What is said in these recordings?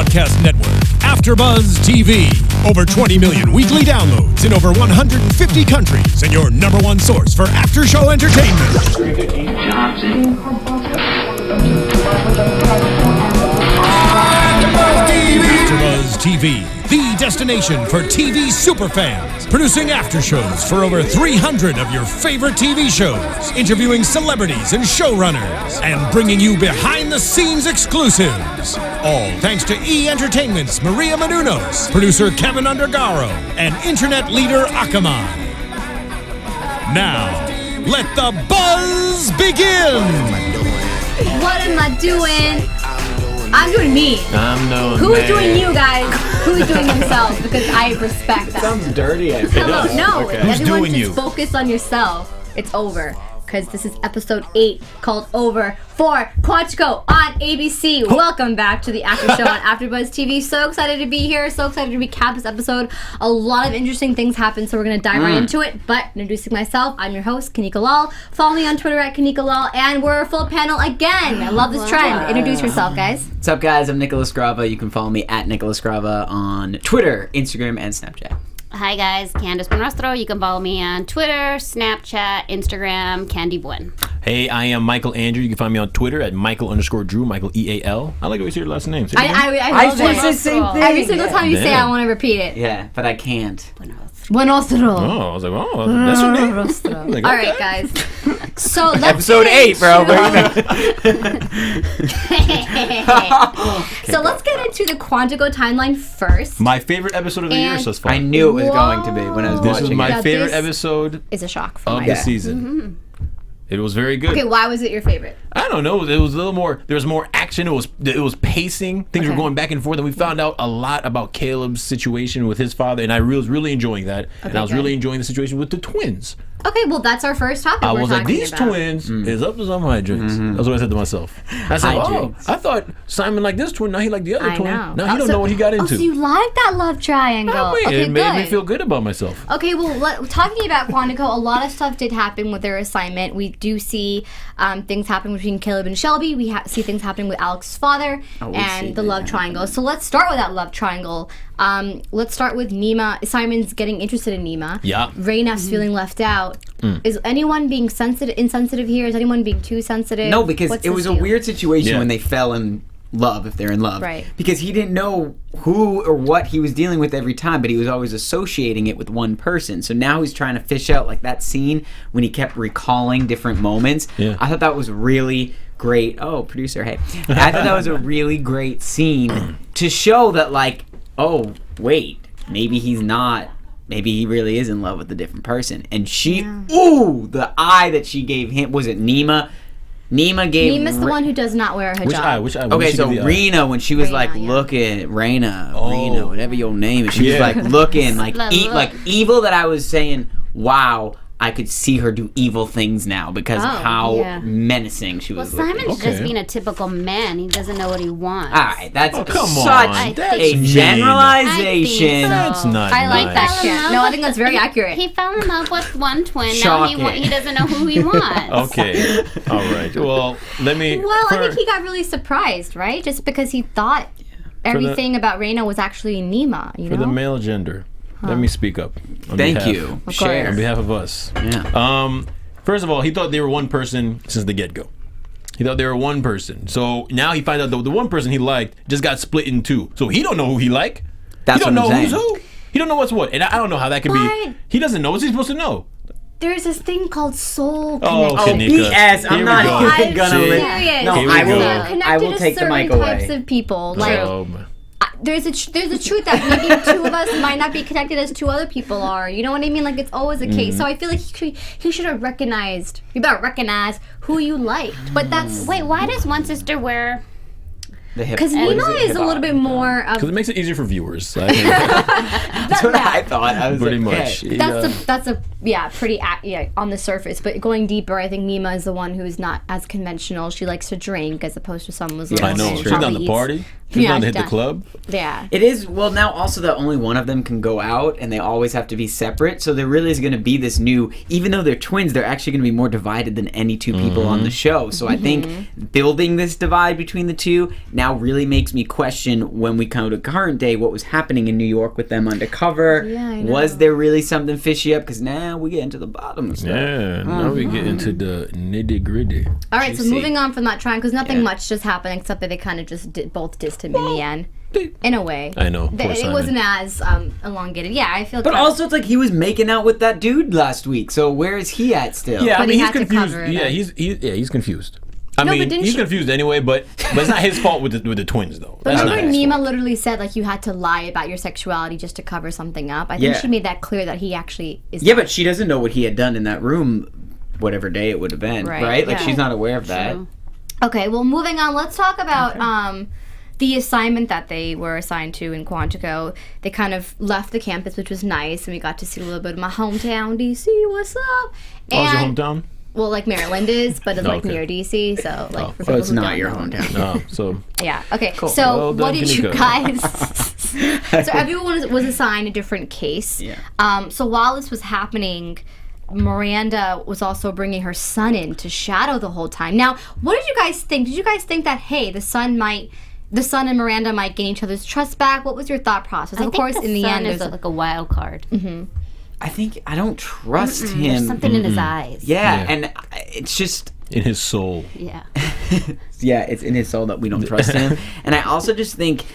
broadcast network, AFTERBUZZ TV. Over 20 million weekly downloads in over 150 countries, and your #1 source for after-show entertainment. AFTERBUZZ TV, the destination for TV superfans. Producing after-shows for over 300 of your favorite TV shows. Interviewing celebrities and showrunners. And bringing you behind-the-scenes exclusives. All thanks to E! Entertainment's Maria Menounos, producer Kevin Undergaro, and internet leader Akamai. Now, let the buzz begin! What am I doing? I'm doing me. I'm doing Who is doing you guys? Who is doing themselves? Because I respect that. Sounds dirty. I feel. Hello, no. Okay. Everyone doing just you? focus on yourself. It's over. Because this is episode 8 called Over for Quantico on ABC. Welcome back to the after show on AFTERBUZZ TV. So excited to be here. So excited to recap this episode. A lot of interesting things happened, so we're going to dive right into it. But introducing myself, I'm your host, Kanika Lal. Follow me on Twitter at Kanika Lal. And we're a full panel again. I love this trend. Introduce yourself, guys. What's up, guys? I'm Nicholas Grava. You can follow me at Nicholas Grava on Twitter, Instagram, and Snapchat. Hi guys, Candice Buenrostro. You can follow me on Twitter, Snapchat, Instagram, Candice Buen. Hey, I am Michael Andrew. You can find me on Twitter at Michael_Drew, Michael EAL. I like the way you say your last name. I love it. say the same thing. Every single time you say it, I Damn. want to repeat it. Yeah, but I can't. Buenrostro. Oh, I was like, oh, that's your name. Like, All okay. right, guys. So let's Episode get 8, bro. So let's get into the Quantico timeline first. My favorite episode of the year And- so far. I knew it was going to be when I was This watching is my Yeah, favorite this- episode Is a shock for of my the season. It was very good. Okay, why was it your favorite? I don't know. It was a little more. There was more action. It was pacing. Things were Okay. going back and forth, and we found out a lot about Caleb's situation with his father, and I was really enjoying that. And I was good. really enjoying the situation with the twins. Okay, well that's our first topic. I we're was like, talking these about. twins is up to some hijinks. That's what I said to myself. I said, Hijinks. I thought Simon liked this twin. Now he liked the other I twin. know. Now he don't know what he got into. Oh, so you like that love triangle? I mean, Okay, it made me good. feel good about myself. Okay, well, talking about Quantico, a lot of stuff did happen with their assignment. We do see things happen between Caleb and Shelby. We see things happening with Alex's father we see and the that love triangle. So let's start with that love triangle. Let's start with Nima. Simon's getting interested in Nima. Yeah. Raina's feeling left out. Is anyone being insensitive here? Is anyone being too sensitive? No, because What's it the was a deal? weird situation Yeah. when they fell in love, if they're in love. Right. Because he didn't know who or what he was dealing with every time, but he was always associating it with one person. So now he's trying to fish out, like that scene when he kept recalling different moments. Yeah. I thought that was really great. Oh, producer, hey. I thought that was a really great scene to show that, like, oh, wait, maybe he's not. Maybe he really is in love with a different person. And she, ooh, the eye that she gave him, was it Nima? Nima's the one who does not wear a hijab. Which eye? Okay, so Rena, when she was Rena, like yeah. looking, Rena, Oh. whatever your name is, she was Yeah. like looking like Look. like evil. That I was saying, wow, I could see her do evil things now because of how yeah. menacing she Well, was. looking. Simon's Okay. just being a typical man. He doesn't know what he wants. All right, that's come such on. That's a mean. generalization. That's not I like that nice. shit. No, I think that's very accurate. He fell in love with one twin. Shocking. Now he doesn't know who he wants. Okay. All right. Well, let me. Well, I think he got really surprised, right? Just because he thought everything about Reina was actually Nima, you for know? the male gender, let me speak up. On Thank behalf- you. Of Share. On behalf of us. Yeah. First of all, he thought they were one person since the get-go. He thought they were one person. So now he finds out the one person he liked just got split in two. So he don't know who he like. That's he don't what I'm know who's saying. who. He don't know what's what. And I don't know how that could But- be. He doesn't know. What's he supposed to know? There's this thing called soul Oh, connection. Kanika. BS. I'm Here not we go. even gonna. See? serious. No, Here we I go. will. You're connected I will to take the certain mic types away. of people. Like, Um, there's a truth that maybe two of us might not be connected as two other people are. You know what I mean? Like, it's always a case. So I feel like he should have recognized. You better recognize who you liked. But that's Wait, why does one sister wear... The hip. because what Nima it? is a little bit more of. Because it makes it easier for viewers. I think. That's what I thought. I was Pretty like, much. hey. That's a pretty on the surface, but going deeper, I think Nima is the one who's not as conventional. She likes to drink as opposed to someone who's Yeah, I know. who She's down probably the party. She's Yeah, done to hit done. the club. Yeah. It is, well, now also that only one of them can go out and they always have to be separate. So there really is going to be this new, even though they're twins, they're actually going to be more divided than any two people on the show. So I think building this divide between the two now really makes me question when we come to current day what was happening in New York with them undercover. Yeah, I know. Was there really something fishy up? Because now we get into the bottom of stuff. Yeah, now we get into the nitty gritty. All right, so Juicy. moving on from that trend, because nothing Yeah. much just happened except that they kind of just both dissed him in the end. In a way. I know. Poor It Simon. wasn't as elongated. Yeah, I feel But also, it's like he was making out with that dude last week. So where is he at still? Yeah, But I mean, he he's had to confused. cover it Yeah, up. he's confused. I No, but mean, didn't he's she- confused anyway, but it's not his fault with the twins though. But That's not remember, his Nima fault. literally said like you had to lie about your sexuality just to cover something up. I think Yeah. she made that clear that he actually is. Yeah, but she doesn't know what he had done in that room, whatever day it would have been, Right, right? Like yeah. she's not aware of that. True. Okay, well, moving on. Let's talk about the assignment that they were assigned to in Quantico. They kind of left the campus, which was nice, and we got to see a little bit of my hometown, DC. What's up? Oh, is your And- hometown? Well, like Maryland is, but it's like Okay. near DC, so like for So people it's who not don't your know. hometown. No, so Yeah. Okay. So Well what done, did you Kanika. guys? So everyone was assigned a different case. Yeah. So while this was happening, Miranda was also bringing her son in to shadow the whole time. Now, what did you guys think? Did you guys think that hey, the son and Miranda might gain each other's trust back? What was your thought process? I Of think course, the in the son end, is there's like a wild card. I think I don't trust There's him. something in his eyes. Yeah, Yeah. and it's just in his soul. Yeah. yeah, it's in his soul that we don't trust him. And I also just think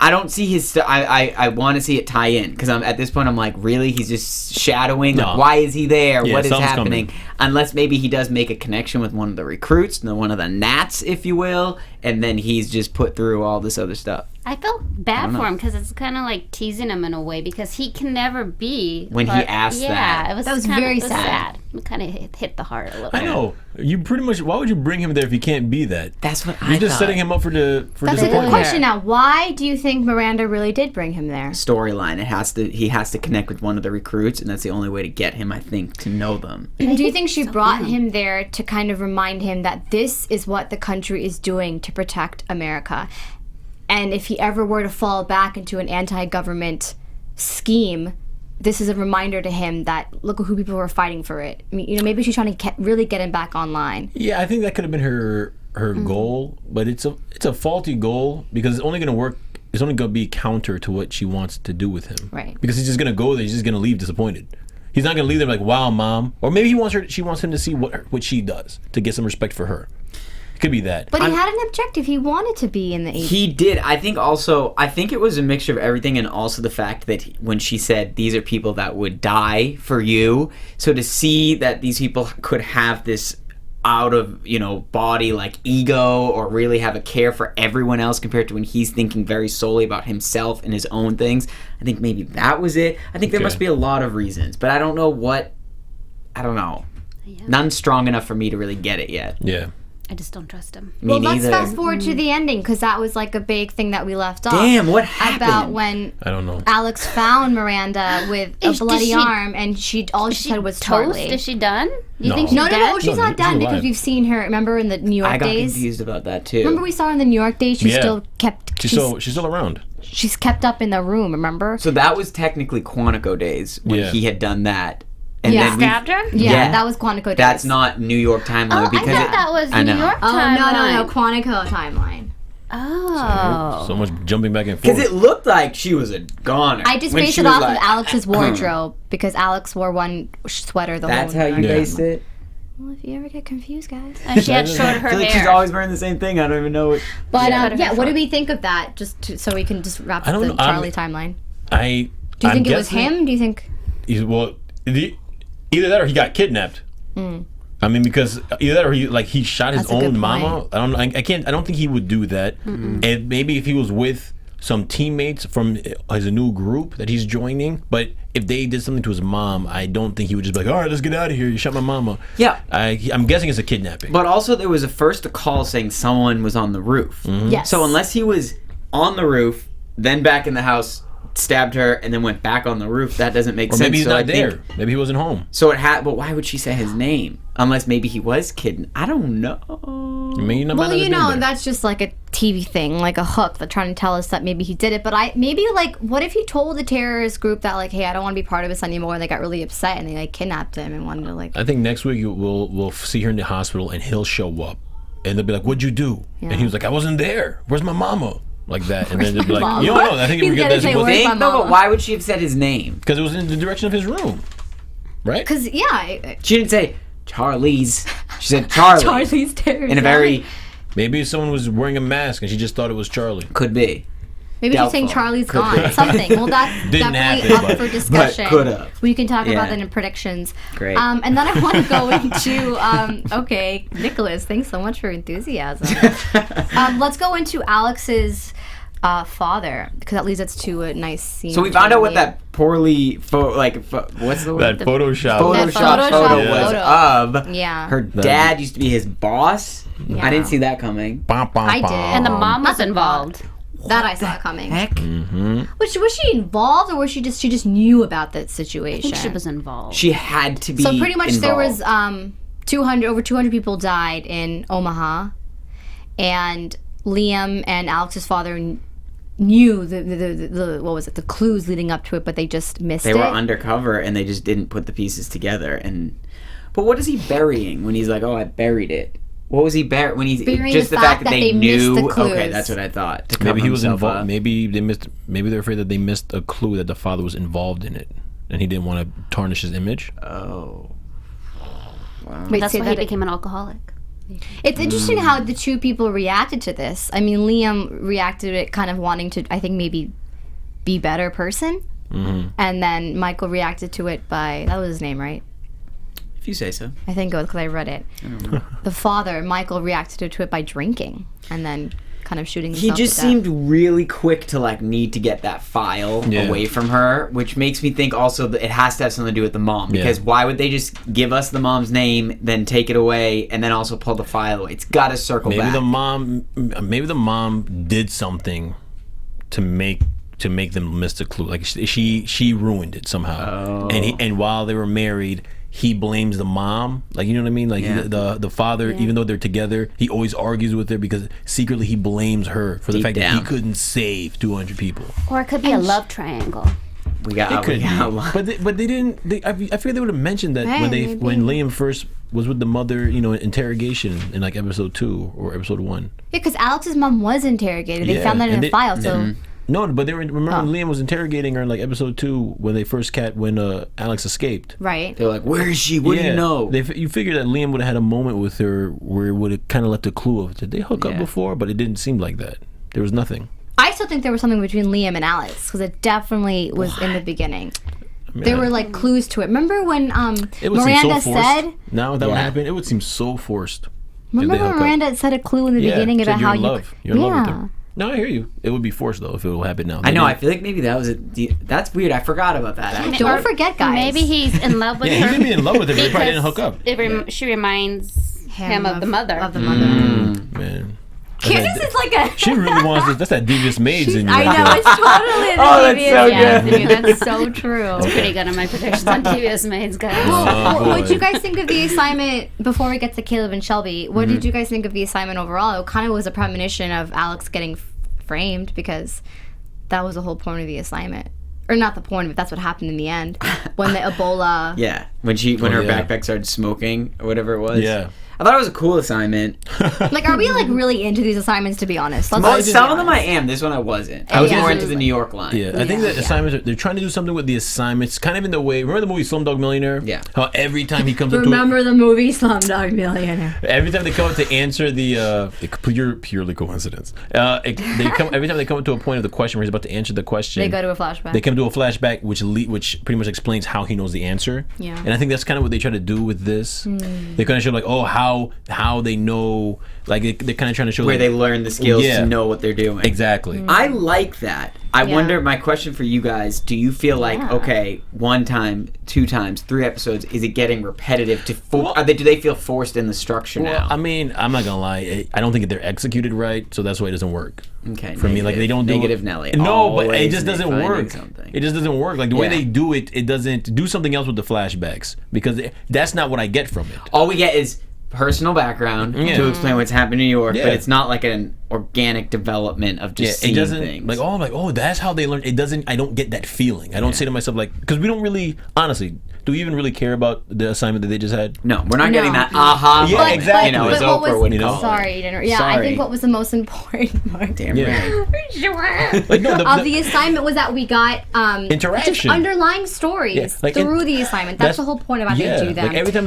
I don't see his. I want to see it tie in because I'm at this point. I'm like, really? He's just shadowing. No. Like, why is he there? Yeah, What is something's happening? coming. Unless maybe he does make a connection with one of the recruits, one of the Nats, if you will, and then he's just put through all this other stuff. I felt bad for him because it's kind of like teasing him in a way because he can never be. When he asked that. Yeah, That was kinda- very it was sad. It kind of hit the heart a little. I know. You pretty much. Why would you bring him there if he can't be that? That's what I You're just thought. setting him up for That's a good disappointment. question. Now, why do you think Miranda really did bring him there? Storyline. He has to connect with one of the recruits, and that's the only way to get him, I think, to know them. Do you think she brought him there to kind of remind him that this is what the country is doing to protect America? And if he ever were to fall back into an anti-government scheme, this is a reminder to him that look at who people were fighting for it. I mean, maybe she's trying to really get him back online. Yeah, I think that could have been her goal, but it's a faulty goal because it's only going to work. It's only going to be counter to what she wants to do with him. Right. Because he's just going to go there. He's just going to leave disappointed. He's not going to leave there like, "Wow, mom," or maybe she wants him to see what she does to get some respect for her. It could be that. But he had an objective. He wanted to be in the 80s. He did. I think it was a mixture of everything, and also the fact that when she said these are people that would die for you, so to see that these people could have this out of body like ego or really have a care for everyone else compared to when he's thinking very solely about himself and his own things, I think maybe that was it. I think there Okay. must be a lot of reasons, but I don't know. Yeah. None strong enough for me to really get it yet. Yeah. I just don't trust him. Me Well, neither. let's fast forward to the ending because that was like a big thing that we left off. Damn, what happened? About when I don't know. Alex found Miranda with a Is- did bloody she- arm, and all she said was Toast? Charlie. Is she done? You No. think she's No, dead? she's No, not done she's because alive. we've seen her. Remember in the New York I got days? confused about that too. Remember we saw her in the New York days. She Yeah. still kept. She's still around. She's kept up in the room. Remember? So that was technically Quantico days when Yeah. he had done that. And Yeah. then we- Stabbed her? Yeah, that was Quantico days. That's not New York timeline Oh, because I thought that was I New know. York Oh no, timeline. Quantico timeline. Oh. So much jumping back and forth. Because it looked like she was a goner. I just when based she it was off like- of Alex's wardrobe because Alex wore one sweater the That's whole how you Yeah. based it. Well, if you ever get confused, guys. And she had short I her feel like hair. she's always wearing the same thing. I don't even know what. But Yeah. what do we think of that? So we can just wrap I up don't the know, Charlie timeline. Do Do you think it was him? Do you think? Well, either that or he got kidnapped. I mean, because either that or he shot his That's a good own mama. point. I don't think he would do that. And maybe if he was with some teammates from his new group that he's joining, but if they did something to his mom, I don't think he would just be like, all right, let's get out of here. You shot my mama. Yeah. I'm guessing it's a kidnapping. But also, there was a call saying someone was on the roof. Yes. So unless he was on the roof, then back in the house, stabbed her and then went back on the roof. That doesn't make Or sense. maybe he's So not I think- there. Maybe he wasn't home. So it had, but why would she say his name? Unless maybe he was kidding. I don't know. Maybe not. Well, you know, that's just like a TV thing, like a hook. They're trying to tell us that maybe he did it. But maybe like, what if he told the terrorist group that like, hey, I don't want to be part of this anymore, and they got really upset and they like kidnapped him and wanted to like. I think next week we'll see her in the hospital and he'll show up, and they'll be like, "What'd you do?" Yeah. And he was like, "I wasn't there. Where's my mama?" Like that, and then they'll be like, mama? "You don't know." I think He's we gonna get say, that "Where's my No, but mama?" why would she have said his name? because it was in the direction of his room, right? Because She didn't say Charlie's. She said Charlie. Charlie's terrorist. In a very Maybe someone was wearing a mask and she just thought it was Charlie. could be. Maybe she's saying Doubtful. Charlie's Could gone. be. Something. Well, that's Didn't definitely happen, up but- for discussion. could've. We can talk Yeah. about that in predictions. Great. And then I want to go into okay, Nicholas. Thanks so much for enthusiasm. Let's go into Alex's father, because that leads us to a nice scene. So we found out what between that poorly what's the word? That Photoshop. That Photoshop Photoshop photo was photo. of. Yeah. Her dad used to be his boss. Yeah. I didn't see that coming. Bum, bum, I bum. did. And the mom was Not the involved. that I saw coming. Heck. Was she involved, or was she just knew about that I situation? think she was involved. She had to be. So pretty much there was involved. 200 over 200 people died in Omaha, and Liam and Alex's father knew the what was it, the clues leading up to it, but they just missed They it. were undercover and they just didn't put the pieces together. But what is he burying when he's like, "Oh, I buried it"? What was he burying when he's Burying just the the fact fact that that they they missed knew? the clues. Okay, that's what I thought. To Maybe cover he was himself involved. up. Maybe they missed. Maybe they're afraid that they missed a clue that the father was involved in it, and he didn't want to tarnish his image. Oh. Wait, That's say why that he again. became an alcoholic. It's interesting how the two people reacted to this. I mean, Liam reacted to it kind of wanting to, I think, maybe be a better person. Mm-hmm. And then Michael reacted to it by, that was his name, right? If you say so. I think it was because I read it. The father, Michael, reacted to it by drinking and then kind of shooting himself He just to death. seemed really quick to like need to get that file Yeah. away from her, which makes me think also that it has to have something to do with the mom. Because why would they just give us the mom's name, then take it away, and then also pull the file away? It's got to circle Maybe back. the mom did something to make them miss the clue. Like she ruined it somehow. And while they were married, he blames the mom. Like, you know what I mean? Like Yeah. the father, even though they're together, he always argues with her because secretly he blames her for the Deep fact that down. he couldn't save 200 people. Or it could be a love triangle. we got It could we be. got a lot. But they didn't. I figured they would have mentioned that Hey, maybe. when Liam first was with the mother, interrogation in like episode 2 or episode 1. Yeah, because Alex's mom was interrogated. They Yeah, found that in and the they- file, so... No, but they were. Remember when Liam was interrogating her in like episode 2 when they first when Alex escaped. Right. They're like, where is she? What do you know? You figured that Liam would have had a moment with her where it would have kind of left a clue of, did they hook up Yeah. before? But it didn't seem like that. There was nothing. I still think there was something between Liam and Alex, because it definitely was in the beginning. There were like clues to it. Remember when It would Miranda seem so forced. said... Now that would Yeah. happen, it would seem so forced. if Remember they when hook up. Miranda said a clue in the Yeah, beginning said about you're how in you... love. You're in love with Yeah. him. No, I hear you. It would be forced though if it will happen now. I know. I They feel like maybe that was that's weird. I forgot about that. Actually. Don't forget, guys. Maybe he's in love with didn't- Yeah, her. he didn't be in love with her. But they probably didn't because hook up. She reminds him of the mother. Of the mother. Man, Candice is like a... she really wants this. That's that devious maids in you. I know, it's totally the Oh, that's devious so yes, good. dude, that's so true. Pretty good on my predictions on TVS Maids, guys. What boy. did you guys think of the assignment, before we get to Caleb and Shelby, what did you guys think of the assignment overall? It kind of was a premonition of Alex getting framed, because that was the whole point of the assignment. Or not the point, but that's what happened in the end. When the Ebola... Yeah, when her yeah. backpack started smoking or whatever it was. Yeah. I thought it was a cool assignment. Like, are we like really into these assignments, to be honest? Let's Well, just be some of them I honest. am. This one I wasn't. I was Yeah. more into the New York line. Yeah, I think that Yeah. assignments they're trying to do something with the assignments, kind of in the way. Remember the movie Slumdog Millionaire? Yeah. How every time he comes up to Remember the movie Slumdog Millionaire? every time they come up to answer the purely coincidence. Every time they come up to a point of the question where he's about to answer the question, They go to a flashback. They come to a flashback, which pretty much explains how he knows the answer. Yeah. And I think that's kind of what they try to do with this. They kind of show like, oh, how how they know, like they're kind of trying to show where like, they learn the skills Yeah. to know what they're doing. exactly. I like that. I Yeah. wonder, my question for you guys, do you feel like, Yeah. okay, 1 time, 2 times, 3 episodes, is it getting repetitive? Do they feel forced in the structure Well, now? I mean, I'm not gonna lie. I don't think they're executed right, so that's why it doesn't work. Okay, For me, like they don't do negative Nelly. No, but it Always just doesn't finding work. something. It just doesn't work. Like the way Yeah. they do it, it doesn't do something else with the flashbacks because that's not what I get from it. All we get is personal background Yeah. to explain what's happening in New York, Yeah. but it's not like an organic development of just It seeing doesn't things. like I'm like, oh, that's how they learn. It doesn't. I don't get that feeling. I don't say to myself like, because we don't really, honestly, do we even really care about the assignment that they just had? No, we're not getting No. that aha Yeah, moment. exactly. You know, as But what Oprah was, would you know? call it. sorry, yeah, I Sorry. think what was the most important part Damn Yeah. right. Like no, of the assignment was that we got just Interaction. underlying stories Yeah, like through the assignment. That's the whole point of why they do them. Like every time,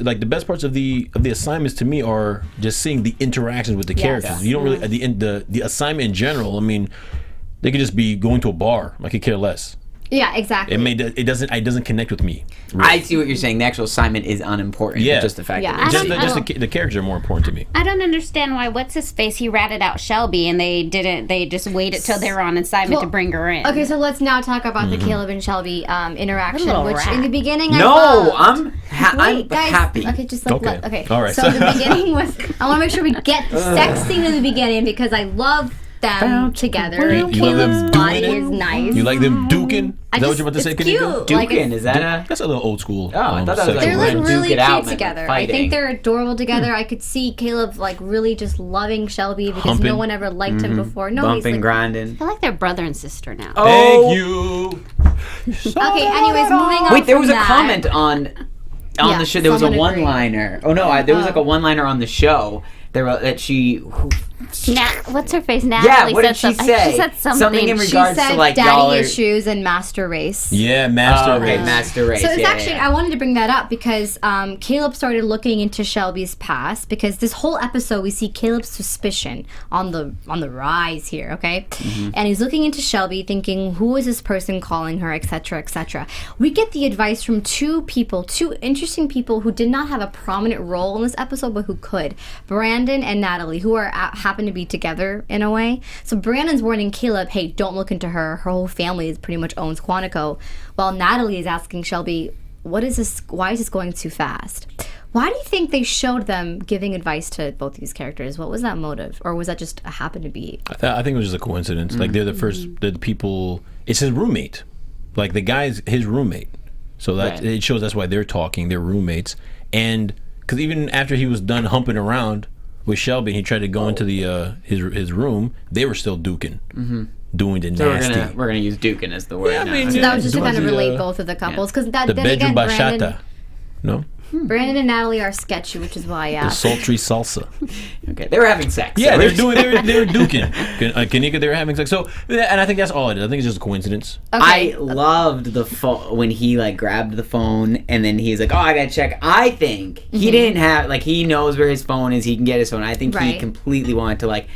like the best parts of the assignments to me are just seeing the interactions with the Yes. characters. You don't really the assignment in general. I mean, they could just be going to a bar. I could care less. Yeah, exactly. It doesn't connect with me. I see what you're saying. The actual assignment is unimportant. Yeah. Just the fact Yeah, that Just don't- the characters are more important to me. I don't understand why. What's his face? He ratted out Shelby, and they didn't. They just waited till they were on assignment to Well, bring her in. Okay, so let's now talk about the Caleb and Shelby interaction, Little which rat. in the beginning I No, loved. I'm Wait, guys. happy. Okay, just like Okay. okay. All right. So the beginning was. I want to make sure we get the sex scene in the beginning because I love them together. You love them Caleb's body doing is it? nice. You like them duking? Is that what you're about to say, it's Kanika? cute. Like, Dukin, it's- is that a... That's a little old school. Oh, I thought that was like they're like Duke really it out cute meant, like, together. I fighting. think they're adorable together. I could see Caleb like really just loving Shelby because Humping. no one ever liked him before. No, he's Bumping, like, grinding. I feel like they're brother and sister now. Oh, Thank you. Okay, anyways, moving on. wait, there from was a that. comment on Yeah, the show. There was a someone agreed. one-liner. Oh no, there was like a one-liner on the show. That she. What's her face? Natalie Yeah, what said did she something. say? She said something. Something in She regards said to like daddy y'all are- issues and master race. Yeah, Master Oh, okay, Race. Master Race. So it's yeah, actually, yeah. I wanted to bring that up because Caleb started looking into Shelby's past because this whole episode we see Caleb's suspicion on the rise here, okay? And he's looking into Shelby thinking, who is this person calling her, etc., etc. We get the advice from two interesting people who did not have a prominent role in this episode, but who could. Brandon and Natalie, who are happen to be together in a way. So Brandon's warning Caleb, hey, don't look into her. Her whole family is pretty much owns Quantico. While Natalie is asking Shelby, what is this? Why is this going too fast? Why do you think they showed them giving advice to both these characters? What was that motive? Or was that just a happen to be? I think it was just a coincidence. Like they're the people. It's his roommate. Like the guy's his roommate. So that Right. it shows that's why they're talking. They're roommates. And because even after he was done humping around with Shelby, and he tried to go into the his room. They were still duking, doing the So nasty. we're gonna use Dukin as the word. Yeah, I now. mean, So that was just to kind of Doing the, relate both of the couples. Because that the then again, bedroom bachata. Brandon, No, Brandon and Natalie are sketchy, which is why I the asked. sultry salsa. Okay, they were having sex. Yeah, so they were we're- duking. Kanika, they were having sex. So, and I think that's all it is. I think it's just a coincidence. Okay. I loved the phone when he like grabbed the phone and then he's like, "Oh, I gotta check." I think he didn't have like he knows where his phone is. He can get his phone. I think he Right. completely wanted to like.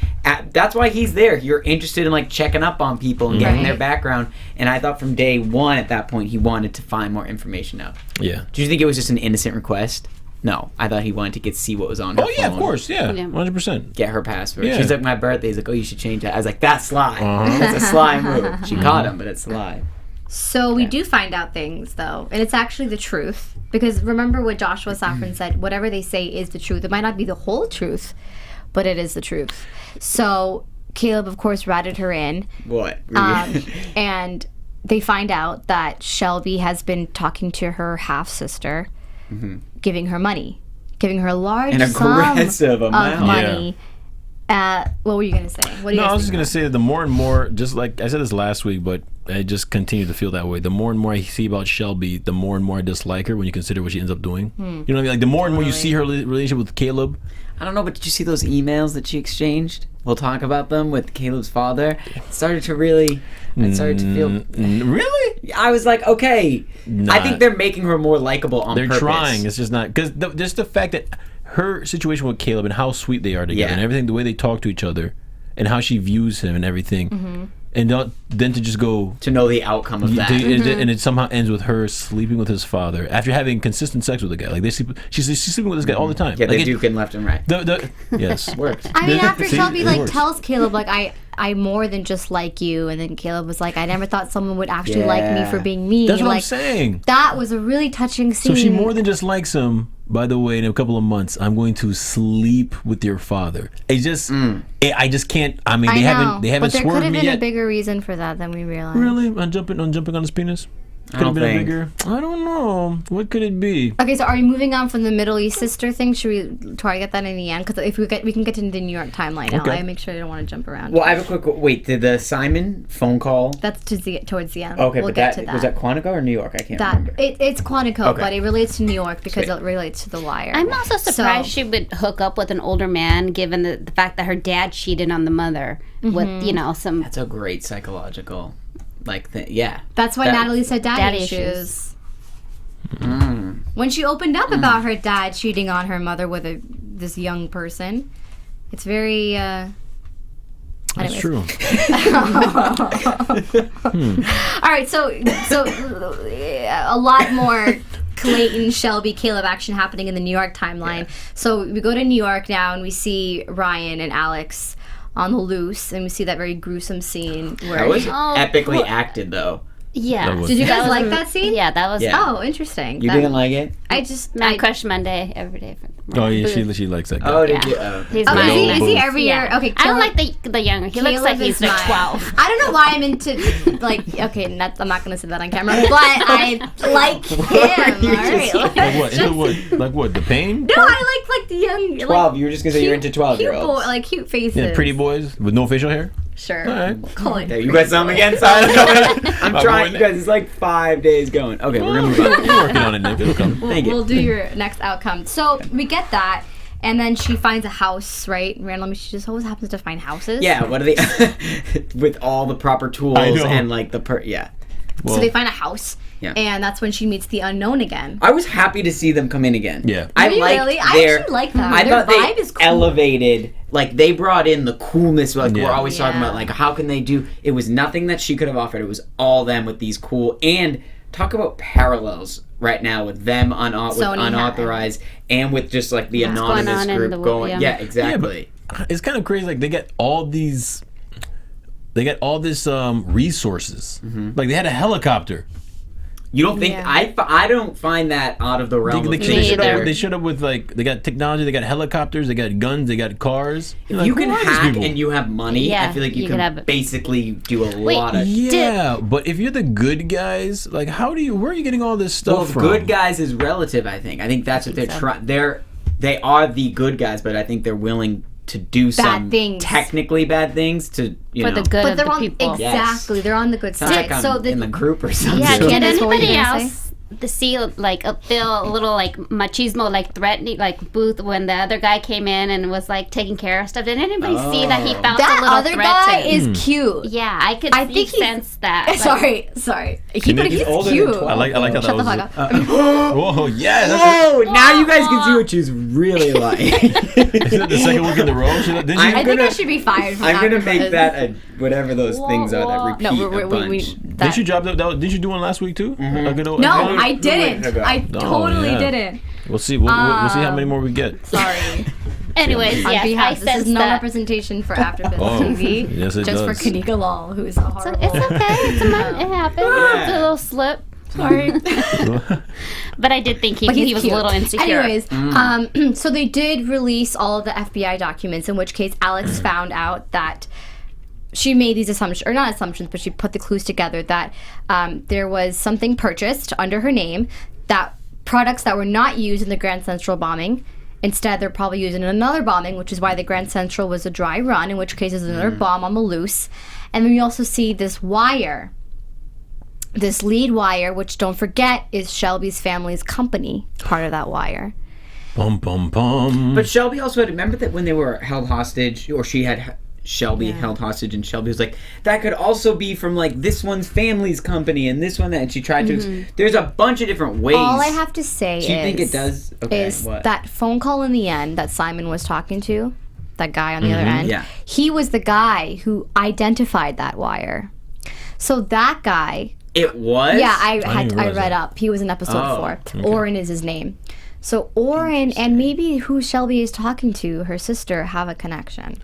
That's why he's there. You're interested in like checking up on people and getting Right. their background. And I thought from day one at that point he wanted to find more information out. Yeah. Do you think it was just an innocent request? No, I thought he wanted to see what was on her Oh yeah, phone. of course. Yeah, Yeah. 100%. Get her password. Yeah. She's like, my birthday. He's like, oh, you should change that. I was like, that's sly. Uh-huh. That's a sly move. She caught him, but it's sly. So we do find out things, though, and it's actually the truth. Because remember what Joshua Safran said, whatever they say is the truth. It might not be the whole truth, but it is the truth. So Caleb, of course, ratted her in. What? And they find out that Shelby has been talking to her half-sister, giving her money. Giving her a large An sum aggressive of amount. money. What were you going to say? What do you No, I guys was just think gonna say that the more and more, just like I said this last week, but I just continue to feel that way. The more and more I see about Shelby, the more and more I dislike her when you consider what she ends up doing. You know what I mean? Like the more and more you see her relationship with Caleb. I don't know, but did you see those emails that she exchanged? We'll talk about them with Caleb's father. It started to really. I started to feel. Really? I was like, okay. I Nah. think they're making her more likable on They're purpose. trying. It's just not because just the fact that her situation with Caleb and how sweet they are together Yeah. and everything, the way they talk to each other and how she views him and everything. and then to just go to know the outcome of that. and it somehow ends with her sleeping with his father after having consistent sex with the guy. Like she's sleeping with this guy all the time. Yeah, like they duking left and right. Yes, Works. I mean, after Shelby like works. tells Caleb like I more than just like you, and then Caleb was like, I never thought someone would actually like me for being me. That's what like, I'm saying. That was a really touching scene. So she more than just likes him. By the way, in a couple of months, I'm going to sleep with your father. It just, I just can't. I mean, they haven't but there could swerved have me been yet. a bigger reason for that than we realized. Really? On jumping on his penis? Could have been a bigger. I don't know. What could it be? Okay, so are we moving on from the Middle East sister thing? Should we try to get that in the end? Because if we can get to the New York timeline now. Okay. I make sure I don't want to jump around. Well, I have a quick. Wait, did the Simon phone call? That's towards the end. Okay, we'll but get to that. was that Quantico or New York? I can't remember. It's Quantico, Okay. but it relates to New York because Sweet. it relates to The Wire. I'm also surprised So- she would hook up with an older man, given the fact that her dad cheated on the mother with, some. That's a great psychological, yeah. That's why That- Natalie said daddy Daddy issues. When she opened up about her dad cheating on her mother with this young person, it's very. That's anyways. true. All right, so a lot more Clayton, Shelby, Caleb action happening in the New York timeline. Yeah. So we go to New York now, and we see Ryan and Alex on the loose, and we see that very gruesome scene where. That was epically acted, though. Yeah. Did you That guys was like that scene? Yeah, that was. Yeah. Oh, interesting. You didn't like it? I just. Man Crush Monday every day. Oh yeah, she likes that guy. Oh, did Yeah. you? Oh. He's Oh, my is he every year? Yeah. Okay, I don't Caleb- like the younger. He looks Caleb like he's is like mine. 12. I don't know why I'm into okay. I'm not gonna say that on camera, but I like him. All right. Like what? Into what? Like what? The pain? No, I like the young 12. You were just gonna say you're into 12-year-olds. Like cute faces. Yeah, pretty boys with no facial hair. Sure. All right. Call it. There, you got something against I'm My trying, boy, you guys. It's like 5 days going. Okay, we're gonna move on. You're working on it, Nick. It'll come. Thank you. We'll do your next outcome. So we get that, and then she finds a house, right? Randomly, she just always happens to find houses. Yeah, what are they with all the proper tools I know. and like yeah. Well, So they find a house, Yeah. and that's when she meets the unknown again. I was happy to see them come in again. Yeah. I Did you liked really? I their, actually like that. I Their thought vibe they is cool. elevated. Like they brought in the coolness. Like Yeah. we're always talking Yeah. about. Like how can they do? It was nothing that she could have offered. It was all them with these cool and talk about parallels right now with them with Sony unauthorized and with just like the going anonymous on in group the going. world, Yeah, yeah. exactly. Yeah, but it's kind of crazy. Like they got all these. They got all this resources. Like they had a helicopter. You don't think Yeah. I don't find that out of the realm of They things. showed up with like they got technology, they got helicopters, they got guns, they got cars. You're If you like, can who are these hack people? and you have money, I Yeah, feel like you you can could have- basically do a lot of. Yeah, but if you're the good guys, like where are you getting all this Well, stuff from? good guys is relative. I think. I think that's what they're trying. They are the good guys, but I think they're willing to do some things. technically bad things to For the good But of they're the on people. exactly. They're on the good Sounds side. like I'm So in the group or something. Yeah, So- can Candice, what were you anybody gonna else to see like feel a little like machismo, like threatening, like Booth when the other guy came in and was like taking care of stuff? Did anybody see that he felt that a little other guy threatened? is cute. Yeah, I could I think he's- sense that. Like, Sorry. He's He's older than cute. 12. I like how that Shut the was. fuck up. Whoa, yeah, that's Oh, now you guys can see what she's really like. is that the second week in the row. Did you? I think I should be fired. From I'm gonna AfterBuzz. make that a whatever those things are that repeat No, a bunch. Did you drop that? Did you do one last week too? Like No, I didn't. I totally yeah. didn't. We'll see. We'll see how many more we get. Sorry. Anyways, On yes, I behalf, this sense is no that. representation for AfterBuzz Oh, TV. yes, it just does. for Kanika Lal, who is a horrible. It's okay. It happens. It's a little slip. Sorry. But I did think But he he's was cute. a little insecure. Anyways, so they did release all of the FBI documents, in which case Alex found out that she made these assumptions, or not assumptions, but she put the clues together that there was something purchased under her name, that products that were not used in the Grand Central bombing. Instead, they're probably used in another bombing, which is why the Grand Central was a dry run, in which case there's another bomb on the loose. And then we also see this wire, this lead wire, which, don't forget, is Shelby's family's company, part of that wire. Bum bum bum. But Shelby also had, remember that when they were held hostage, or she had Shelby held hostage, and Shelby was like, that could also be from like this one's family's company and this one that, and she tried to. There's a bunch of different ways. All I have to say Do you think it does? Okay, is what? that phone call in the end that Simon was talking to, that guy on the other end. Yeah. He was the guy who identified that wire. So that guy. It was? Yeah, I didn't realize read that. up. He was in episode 4. okay. Oren is his name. So Oren and maybe who Shelby is talking to, her sister, have a connection.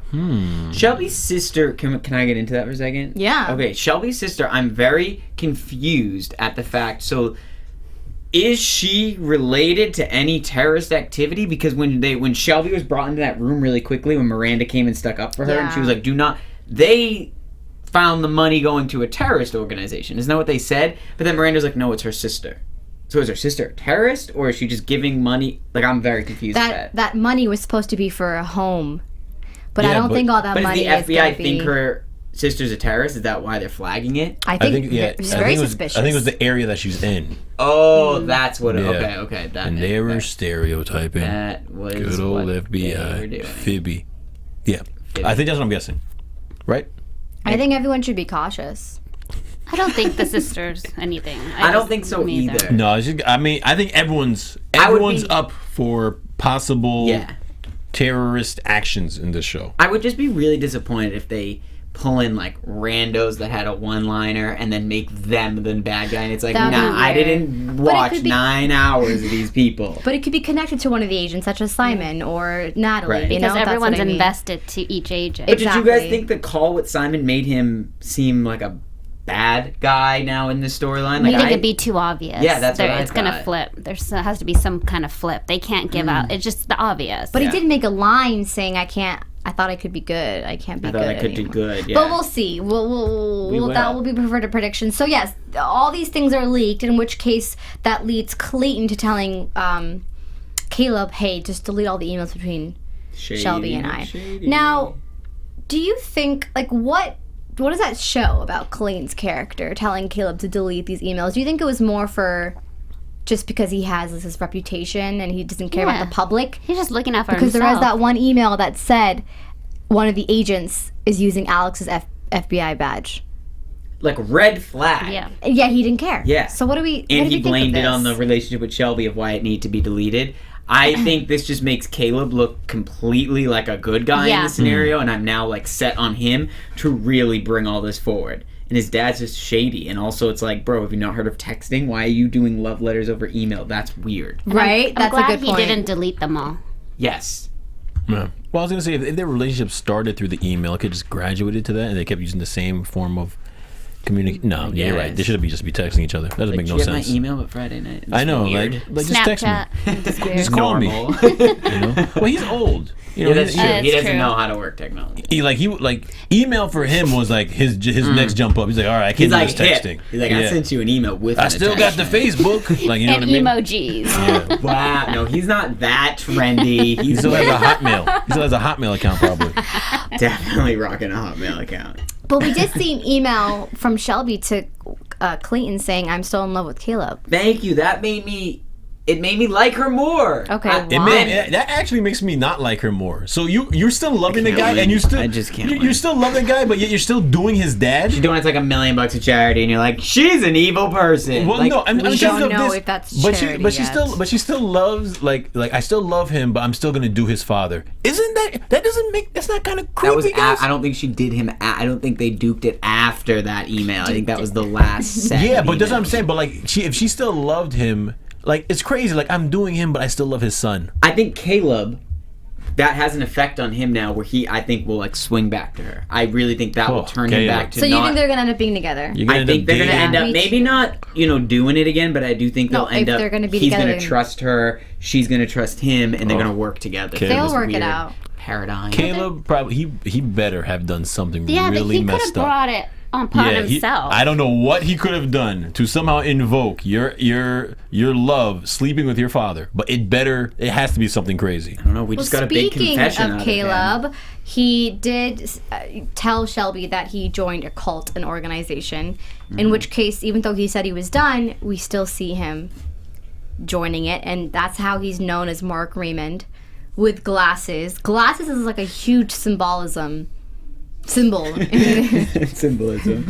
Shelby's sister, can I get into that for a second? Yeah. Okay, Shelby's sister, I'm very confused at the fact. So, is she related to any terrorist activity? Because when Shelby was brought into that room really quickly, when Miranda came and stuck up for her, and she was like, do not, they found the money going to a terrorist organization. Isn't that what they said? But then Miranda's like, no, it's her sister. So is her sister a terrorist, or is she just giving money? Like, I'm very confused with that. That money was supposed to be for a home. But I don't think all that But money does is the going FBI to think be... her sister's a terrorist? Is that why they're flagging it? I think it's very suspicious. I think it was the area that she's in. Oh, that's what it... Yeah. Okay. That And they were stereotyping. That was Good old what they were FBI. doing. Phoebe. Yeah. I think that's what I'm guessing. Right? I think everyone should be cautious. I don't think the sister's anything. I don't think so either. No, it's just, I think everyone's up for possible terrorist actions in this show. I would just be really disappointed if they pull in like randos that had a one-liner and then make them the bad guy, and it's like, That'd be nah, I weird. didn't watch 9 hours of these people. But it could be connected to one of the agents, such as Simon or Natalie. Right. You know, Because that's what everyone's I mean. invested to each agent. But did you guys Exactly. think the call with Simon made him seem like a bad guy now in this storyline? I Like, think it'd be too obvious. Yeah, that's what I It's gonna thought. flip. There has to be some kind of flip. They can't give out. It's just the obvious. But he did make a line saying, I thought I could be good. I can't be I good thought I could do anymore." good. Yeah. But we'll see. We'll that will be preferred to predictions. So yes, all these things are leaked. In which case, that leads Clayton to telling Caleb, "Hey, just delete all the emails between Shelby and I." Now, do you think what does that show about Clayton's character telling Caleb to delete these emails? Do you think it was more for just because he has this reputation and he doesn't care about Yeah. the public? He's just looking out for Because himself. there was that one email that said one of the agents is using Alex's FBI badge. Like, red flag. Yeah. Yeah, he didn't care. Yeah. So what do we? And what do he we think of blamed it on the this? relationship with Shelby of why it needed to be deleted. I think this just makes Caleb look completely like a good guy in Yeah. this scenario, and I'm now like set on him to really bring all this forward. And his dad's just shady, and also it's like, bro, have you not heard of texting? Why are you doing love letters over email? That's weird. Right. I'm That's glad a good point. he didn't delete them all. Yes. Yeah. Well, I was gonna say if their relationship started through the email, it could just graduated to that, and they kept using the same form of communication. No, yeah, you're right. They should just be texting each other. That doesn't make no Did you sense. get my email at Friday night? It's I know, weird. like just text me. Snapchat. Just call me. Normal. You know? Well, he's old. You know, Yeah, that's he- true. That's He doesn't true. know how to work technology. he email for him was like his next jump up. He's like, all right, I He's can't do like, this hip. texting. He's like, I Yeah. sent you an email with I an still got the attachment. Facebook. Like, you know And what I mean? emojis. Wow. No, he's not that trendy. He He's still has a Hotmail. He still has a Hotmail account probably. definitely rocking a Hotmail account. But we did see an email from Shelby to Clayton saying, "I'm still in love with Caleb." Thank you. That made me like her more. Okay, That actually makes me not like her more. So you're still loving the can't guy, win. and you still I just can't You're win. still loving the guy, but yet you're still doing his dad. She's doing it's like $1 million of charity, and you're like, she's an evil person. Well, like, no, I mean, we because don't of know this, if that's but charity she yet. still loves like I still love him, but I'm still gonna do his father. Isn't that doesn't make that's not kind of creepy? that was. guys? I don't think she did him. I don't think they duked it after that email. I think that was the last set. Yeah, of but that's what I'm emails. saying. But like, if she still loved him, like it's crazy. Like I'm doing him, but I still love his son. I think Caleb, that has an effect on him now, where I think will like swing back to her. I really think that will turn him Caleb. back to. So you not, think they're gonna end up being together? You're gonna I end think up they're going to dating. end up maybe not, doing it again, but I do think No, they'll end if up. they're gonna be he's together, going to trust her. She's going to trust him, and they're going to work together. Okay. They'll This work it weird out. Paradigm. Caleb probably he better have done something Yeah, but really he could have messed up. brought it upon himself. I don't know what he could have done to somehow invoke your love sleeping with your father, but it has to be something crazy. I don't know. We just got a big Speaking confession of out Caleb, of him. he did tell Shelby that he joined a cult, an organization. Mm-hmm. In which case, even though he said he was done, we still see him joining it, and that's how he's known as Mark Raymond, with glasses. Glasses is like a huge symbol. Symbolism.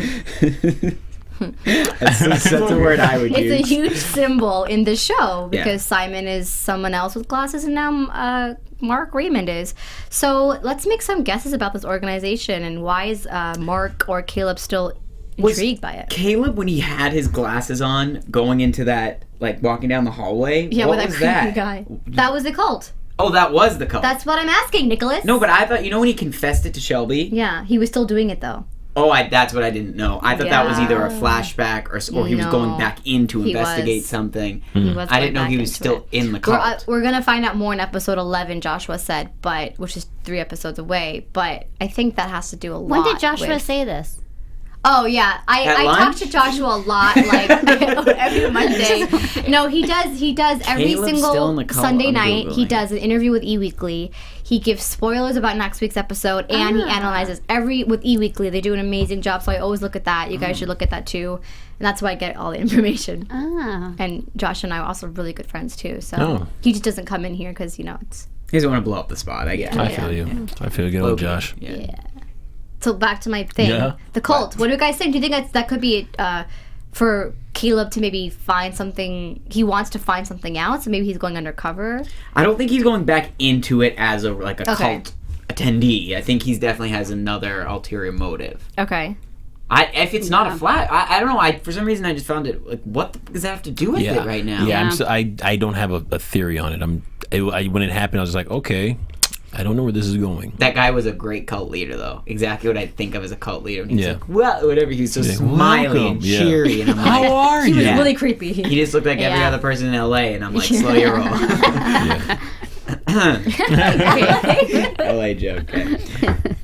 That's a word I would use. It's a huge symbol in the show because Simon is someone else with glasses and now Mark Raymond is. So let's make some guesses about this organization and why is Mark or Caleb still intrigued by it? Caleb, when he had his glasses on, going into that, like, walking down the hallway, Yeah, what with was that creepy that? guy. That was the cult. Oh, that was the cult. That's what I'm asking, Nicholas. No, but I thought, when he confessed it to Shelby? Yeah, he was still doing it though. Oh, that's what I didn't know. I thought that was either a flashback or he was going back in to investigate something. I didn't know he was still in the cult. We're going to find out more in episode 11, Joshua said, which is 3 episodes away. But I think that has to do a lot. When did Joshua say this? Oh, yeah. I talk to Joshua a lot, like, every Monday. No, he does every Caleb's single still in the cult. Sunday I'm night. He Googling. does an interview with E-Weekly. He gives spoilers about next week's episode, and he analyzes with E-Weekly. They do an amazing job, so I always look at that. You guys should look at that, too. And that's why I get all the information. And Josh and I are also really good friends, too. So he just doesn't come in here because, it's... He doesn't want to blow up the spot, I guess. I feel you. I feel good with Josh. Yeah. So back to my thing. Yeah. The cult. What do you guys think? Do you think that could be for Caleb to maybe find something? He wants to find something else, and maybe he's going undercover. I don't think he's going back into it as a cult attendee. I think he definitely has another ulterior motive. Okay. If it's not a flat, I don't know. For some reason, I just found it like, what does that have to do with it right now? Yeah, I don't have a theory on it. When it happened, I was like, okay. I don't know where this is going. That guy was a great cult leader, though. Exactly what I think of as a cult leader. And he's like, well, whatever. He was so smiley and cheery. And I'm like, how are you? He was really creepy. He just looked like every other person in LA. And I'm like, slow your roll. LA joke. Okay.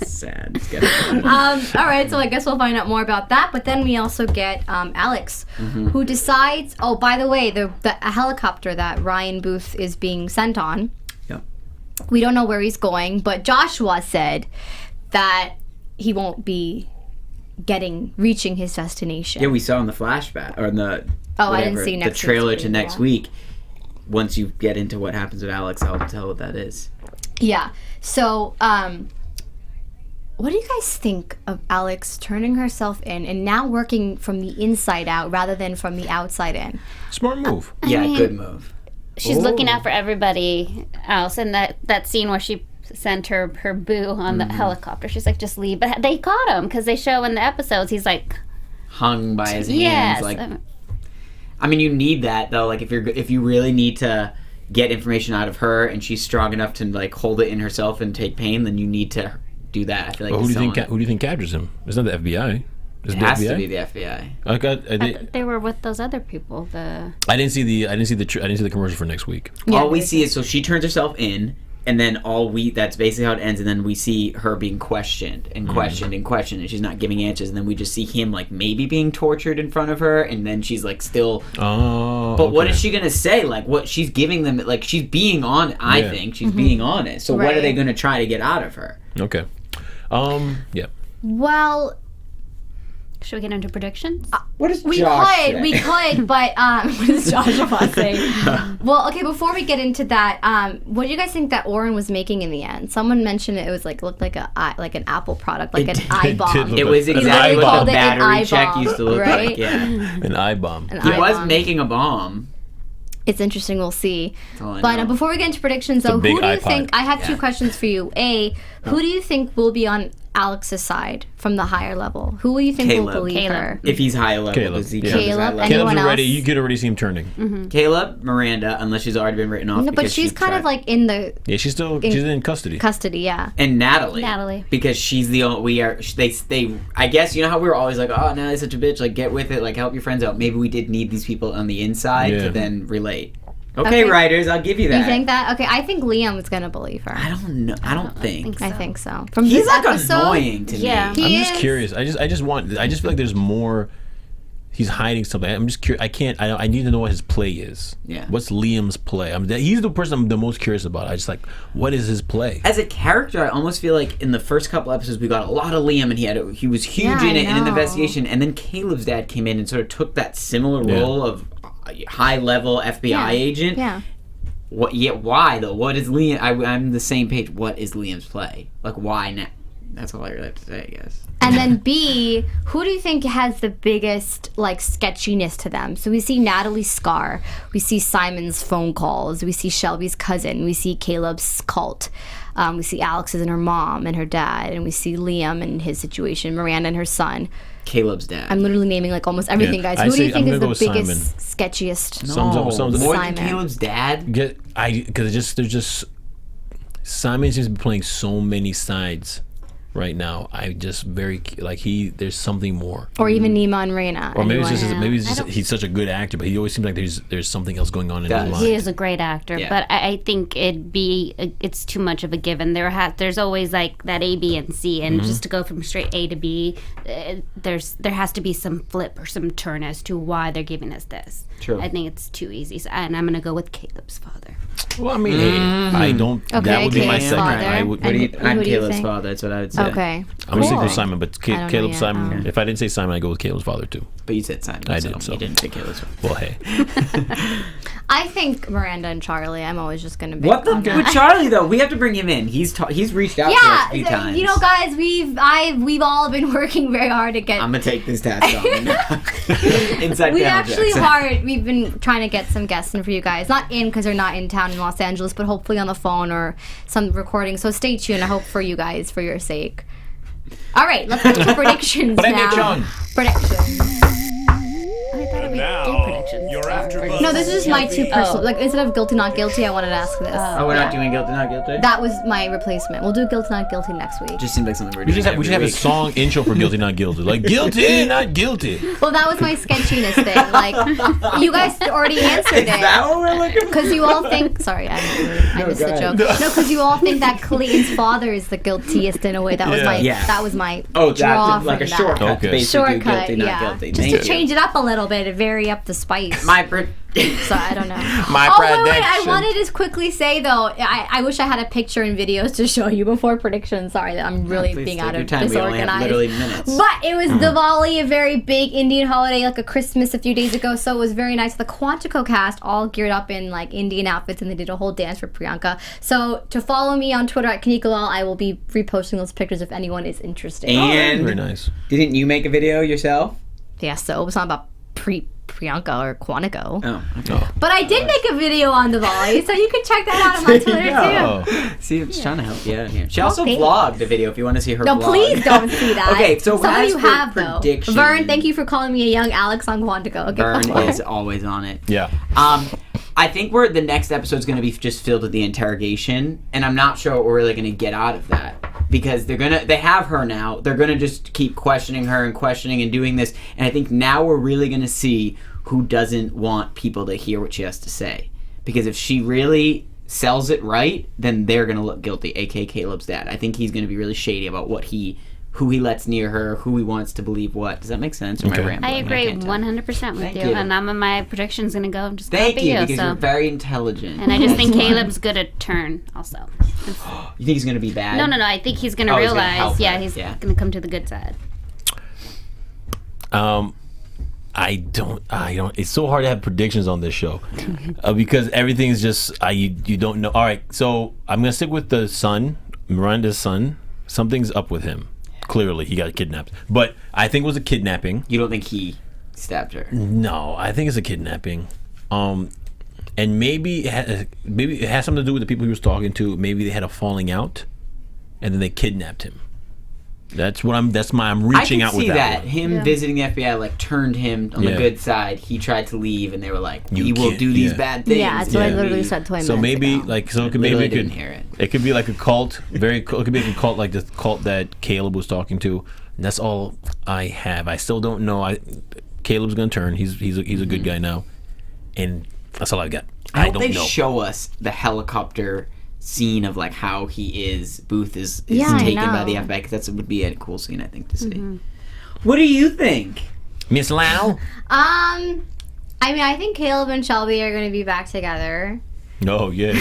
Sad. It's all right, so I guess we'll find out more about that. But then we also get Alex, who decides, oh, by the way, the helicopter that Ryan Booth is being sent on, we don't know where he's going, but Joshua said that he won't be reaching his destination. Yeah, we saw in the flashback, or in the I didn't see the trailer to next week. Once you get into what happens with Alex, I'll tell what that is. Yeah. So, what do you guys think of Alex turning herself in and now working from the inside out rather than from the outside in? Smart move. Good move. She's looking out for everybody else. And that scene where she sent her boo on the helicopter, she's like, just leave. But they caught him because they show in the episodes he's like hung by his hands. Like, I mean, you need that though. Like if you really need to get information out of her and she's strong enough to like hold it in herself and take pain, then you need to do that. I feel like. Well, who do you think captures him? It's not the FBI. It has to be the FBI. they were with those other people. I didn't see the commercial for next week. Yeah, all we see is she turns herself in, and then that's basically how it ends. And then we see her being questioned and questioned and questioned, and she's not giving answers. And then we just see him like maybe being tortured in front of her, and then she's like still. Oh. But what is she gonna say? Like what she's giving them? Like she's being on. I think she's being honest. So what are they gonna try to get out of her? Okay. Yeah. Well. Should we get into predictions? What is we could, but what does Joshua say? Well, okay, before we get into that, what do you guys think that Oren was making in the end? Someone mentioned it was like looked like an Apple product, like an eye bomb. It was exactly what the battery check bomb, used to look right? like. Yeah, an eye bomb. He was making a bomb. It's interesting. We'll see. But before we get into predictions, though, who do you think? I have 2 questions for you. Who do you think will be on Alex's side from the higher level? Who will you think will believe her? If he's higher level, Caleb. does he Caleb. level? Anyone else? Already, you could already see him turning. Caleb, Miranda, unless she's already been written off. No, but she's kind of like in the she's in custody. Custody, yeah. And Natalie, because she's the only. They. I guess you know how we were always like, oh, Natalie's such a bitch. Like, get with it. Like, help your friends out. Maybe we did need these people on the inside to then relate. Okay, writers, I'll give you that. You think that? Okay, I think Liam is gonna believe her. I don't know. I don't think. I think so. From He's this like episode, annoying to me. I'm just curious. I just feel like there's more. He's hiding something. I'm just curious. I need to know what his play is. Yeah. What's Liam's play? He's the person I'm the most curious about. I just like, what is his play? As a character, I almost feel like in the first couple episodes we got a lot of Liam, and he was huge in it and in the investigation. And then Caleb's dad came in and sort of took that similar role of high level FBI agent. Yeah. What? Yeah. Why though? What is Liam? I'm the same page. What is Liam's play? Like why now? That's all I really have to say, I guess. And then B, who do you think has the biggest like sketchiness to them? So we see Natalie's scar, we see Simon's phone calls, we see Shelby's cousin, we see Caleb's cult, we see Alex's and her mom and her dad, and we see Liam and his situation, Miranda and her son. Caleb's dad. I'm literally naming like almost everything, guys. Who do you think is the biggest, sketchiest? More Simon. than Caleb's dad? Because there's just Simon seems to be playing so many sides right now. I just there's something more. Or even Nima and Reina. Or maybe it's just he's such a good actor, but he always seems like there's something else going on in his mind. He is a great actor, but I think it's too much of a given. There's always like that A, B, and C, and just to go from straight A to B, there has to be some flip or some turn as to why they're giving us this. True. I think it's too easy, and I'm gonna go with Caleb's father. Well, I mean, I don't. Okay, that would be my Caleb's second. father. I'm who do you Caleb's think? father. That's what I would say. Okay. gonna stick Cool. with Simon, but I don't know Caleb yet. Simon. If I didn't say Simon, I go with Caleb's father too. But you said Simon. I did, so. You didn't say Caleb's father. Well, hey. I think Miranda and Charlie. I'm always just gonna. What the? on that. With Charlie though, we have to bring him in. He's reached out to us a few Yeah, times. you know, guys, we've all been working very hard to get. I'm gonna take this task on. Inside We Panel actually Jacks. we've been trying to get some guests in for you guys. Not in because they're not in town in Los Angeles, but hopefully on the phone or some recording. So stay tuned. I hope for you guys, for your sake. All right, let's get to predictions now. Predictions. I thought it'd be Now, predictions. your AFTERBUZZ. No, this is just my two personal. Like instead of guilty not guilty, I wanted to ask this. Oh, we're not doing guilty, not guilty. That was my replacement. We'll do guilty not guilty next week. Just seems like something we're We doing. should have a every week. song intro for Guilty Not Guilty. Like, guilty, not guilty. Well, that was my sketchiness thing. Like, you guys already answered Is that it. what we're looking for? Because you all think. Sorry, I missed the joke. No, because you all think that Clayton's father is the guiltiest in a way. That was my. Yeah. That was my Oh, draw that's like from a that. shortcut. Okay. Basically, Shortcut, guilty, not yeah. guilty. Just Thank to you. change it up a little bit, to vary up the spice. So I don't know. My Oh wait, I prediction. wanted to quickly say though, I wish I had a picture and videos to show you before predictions. Sorry that I'm really Please being take out your of time. We only have disorganized. literally minutes. But it was Diwali, a very big Indian holiday, like a Christmas a few days ago. So it was very nice. The Quantico cast all geared up in like Indian outfits, and they did a whole dance for Priyanka. So to follow me on Twitter at Kanika Lal, I will be reposting those pictures if anyone is interested. And Very nice. didn't you make a video yourself? Yeah, so it was not about Priyanka or Quantico. Oh, okay. But I did make a video on Diwali, so you can check that out on my Twitter too. Oh. See, I'm just trying to help you out here. She also Okay. vlogged a video if you want to see her No, vlog. please don't see that. Okay, so some of as you for have though. prediction- Vern, thank you for calling me a young Alex on Quantico. Okay, Vern go on. is always on it. Yeah. I think the next episode's going to be just filled with the interrogation, and I'm not sure what we're really going to get out of that because they have her now. They're going to just keep questioning her and doing this, and I think now we're really going to see who doesn't want people to hear what she has to say, because if she really sells it right, then they're going to look guilty, aka Caleb's dad. I think he's going to be really shady about who he lets near her, who he wants to believe what. Does that make sense? Or am I Okay. rambling? I agree can't tell. 100% with Thank you, you. and my prediction's gonna go just Thank copy you, because so. you're very intelligent. And I just think That's why. Caleb's gonna turn also. You think he's gonna be bad? No, I think he's gonna Oh, he's gonna realize, help her, he's yeah. gonna come to the good side. I don't. It's so hard to have predictions on this show because everything is just you don't know. All right, so I'm gonna stick with the son, Miranda's son. Something's up with him. Clearly, he got kidnapped. But I think it was a kidnapping. You don't think he stabbed her? No, I think it's a kidnapping. And maybe it has something to do with the people he was talking to. Maybe they had a falling out, and then they kidnapped him. I'm reaching out with that. that. one. Him visiting the FBI turned him on the Yeah. good side. He tried to leave, and they were like, You "He will can't- do these yeah. bad things." Yeah, that's what I Yeah. literally said 20 So minutes maybe ago. Literally didn't hear it. It could be like a cult. It could be like a cult like the cult that Caleb was talking to. And that's all I have. I still don't know. Caleb's gonna turn. He's a good guy now, and that's all I got. I hope don't they know. show us the helicopter scene of like how Booth is Yeah, I taken by the know. FBI. Because that would be a cool scene, I think, to see. What do you think? Miss Lau. I mean, I think Caleb and Shelby are going to be back together. Oh yeah.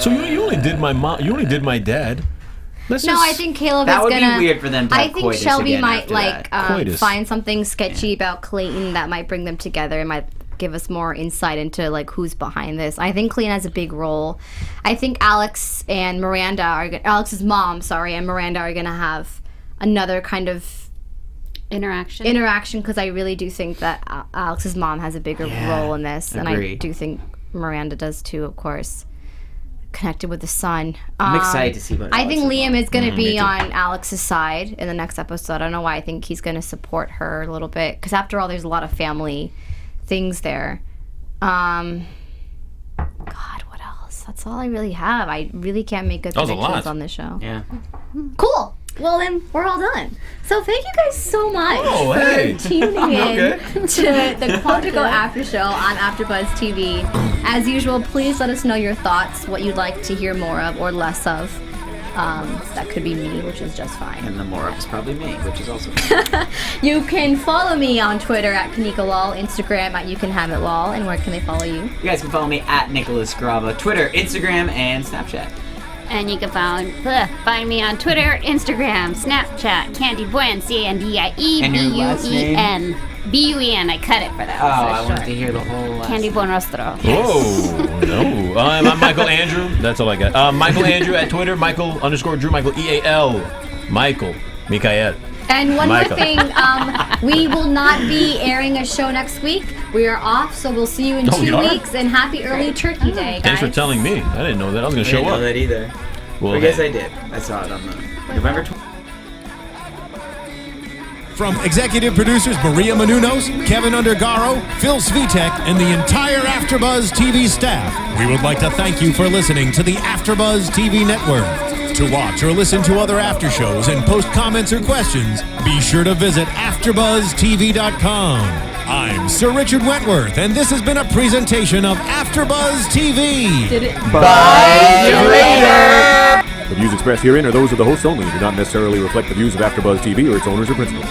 So you only did my mom. You only did my dad. No, I think Caleb That is would gonna. be weird for them to I have think coitus Shelby again might after like that. Coitus. find something sketchy about Clayton that might bring them together. give us more insight into like who's behind this. I think Clayton has a big role. I think Alex's mom, and Miranda are gonna have another kind of interaction because I really do think that Alex's mom has a bigger role in this, and I do think Miranda does too, of course. Connected with the son. I'm excited to see what I think Liam is going to be me too. on Alex's side in the next episode. I don't know why. I think he's going to support her a little bit because after all, there's a lot of family things there. God, what else? That's all I really have. I really can't make good predictions on this show. Yeah. Cool. Well, then we're all done. So thank you guys so much for tuning in to the Quantico After Show on AfterBuzz TV. As usual, please let us know your thoughts, what you'd like to hear more of or less of. That could be me, which is just fine. And the more of is probably me, which is also fine. You can follow me on Twitter at Kanika Lal, Instagram at YouCanHaveItLal, and where can they follow you? You guys can follow me at Nicholas Grava, Twitter, Instagram, and Snapchat. And you can find me on Twitter, Instagram, Snapchat, Candy Buen, C-A-N-D-I-E And your last B-U-E-N. B-U-E-N. I cut it for that. Oh, I wanted to hear the whole last Candy Buenrostro. Whoa, no. I'm Michael Andrew. That's all I got. Michael Andrew at Twitter. Michael_Drew. Michael E-A-L. Michael. Michael. And one Michael. more thing, we will not be airing a show next week. We are off, so we'll see you in 2 you are? weeks. And happy early Turkey Day, guys. Thanks for telling me. I didn't know that. I was going to I show didn't know up. that either. Well, I guess I did. I saw it on the November 20th. From executive producers Maria Menounos, Kevin Undergaro, Phil Svitek, and the entire AfterBuzz TV staff, we would like to thank you for listening to the AfterBuzz TV network. To watch or listen to other after shows and post comments or questions, be sure to visit AfterBuzzTV.com. I'm Sir Richard Wentworth, and this has been a presentation of AfterBuzz TV. Bye later! The views expressed herein are those of the hosts only and do not necessarily reflect the views of AfterBuzz TV or its owners or principals.